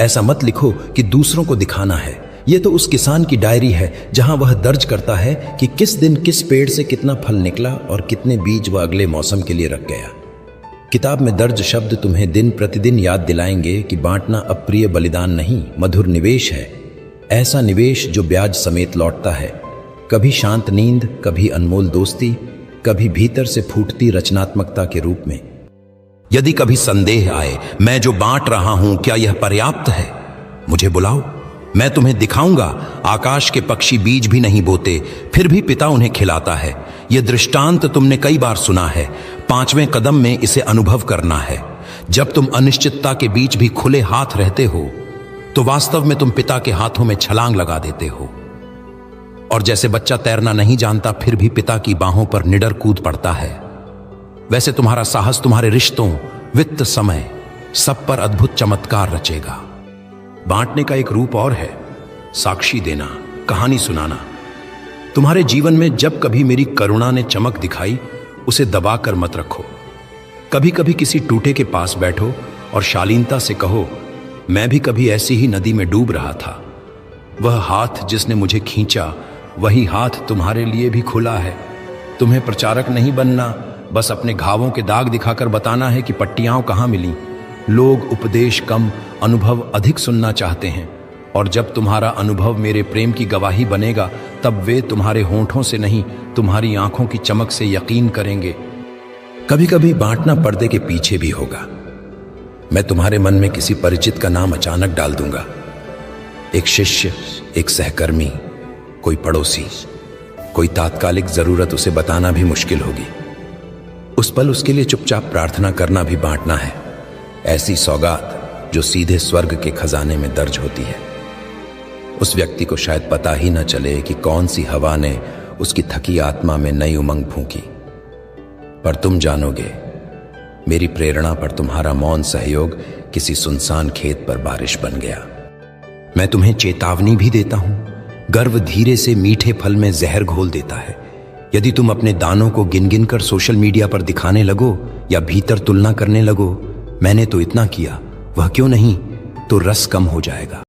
ऐसा मत लिखो कि दूसरों को दिखाना है। ये तो उस किसान की डायरी है जहां वह दर्ज करता है कि किस दिन किस पेड़ से कितना फल निकला और कितने बीज वह अगले मौसम के लिए रख गया। किताब में दर्ज शब्द तुम्हें दिन प्रतिदिन याद दिलाएंगे कि बांटना अप्रिय बलिदान नहीं, मधुर निवेश है। ऐसा निवेश जो ब्याज समेत लौटता है, कभी शांत नींद, कभी अनमोल दोस्ती, कभी भीतर से फूटती रचनात्मकता के रूप में। यदि कभी संदेह आए, मैं जो बांट रहा हूं क्या यह पर्याप्त है, मुझे बुलाओ, मैं तुम्हें दिखाऊंगा। आकाश के पक्षी बीज भी नहीं बोते, फिर भी पिता उन्हें खिलाता है। यह दृष्टांत तुमने कई बार सुना है, 5वें कदम में इसे अनुभव करना है। जब तुम अनिश्चितता के बीच भी खुले हाथ रहते हो तो वास्तव में तुम पिता के हाथों में छलांग लगा देते हो। और जैसे बच्चा तैरना नहीं जानता फिर भी पिता की बाहों पर निडर कूद पड़ता है, वैसे तुम्हारा साहस तुम्हारे रिश्तों, वित्त, समय सब पर अद्भुत चमत्कार रचेगा। बांटने का एक रूप और है, साक्षी देना, कहानी सुनाना। तुम्हारे जीवन में जब कभी मेरी करुणा ने चमक दिखाई, उसे दबाकर मत रखो। कभी कभी किसी टूटे के पास बैठो और शालीनता से कहो, मैं भी कभी ऐसी ही नदी में डूब रहा था। वह हाथ जिसने मुझे खींचा, वही हाथ तुम्हारे लिए भी खुला है। तुम्हें प्रचारक नहीं बनना, बस अपने घावों के दाग दिखाकर बताना है कि पट्टियां कहां मिली। लोग उपदेश कम, अनुभव अधिक सुनना चाहते हैं, और जब तुम्हारा अनुभव मेरे प्रेम की गवाही बनेगा, तब वे तुम्हारे होंठों से नहीं, तुम्हारी आंखों की चमक से यकीन करेंगे। कभी कभी बांटना पर्दे के पीछे भी होगा। मैं तुम्हारे मन में किसी परिचित का नाम अचानक डाल दूंगा, एक शिष्य, एक सहकर्मी, कोई पड़ोसी, कोई तात्कालिक जरूरत उसे बताना भी मुश्किल होगी। उस पल उसके लिए चुपचाप प्रार्थना करना भी बांटना है। ऐसी सौगात जो सीधे स्वर्ग के खजाने में दर्ज होती है। उस व्यक्ति को शायद पता ही न चले कि कौन सी हवा ने उसकी थकी आत्मा में नई उमंग फूंकी, पर तुम जानोगे, मेरी प्रेरणा पर तुम्हारा मौन सहयोग किसी सुनसान खेत पर बारिश बन गया। मैं तुम्हें चेतावनी भी देता हूं, गर्व धीरे से मीठे फल में जहर घोल देता है। यदि तुम अपने दानों को गिन गिन कर सोशल मीडिया पर दिखाने लगो या भीतर तुलना करने लगो, मैंने तो इतना किया, वह क्यों नहीं, तो रस कम हो जाएगा।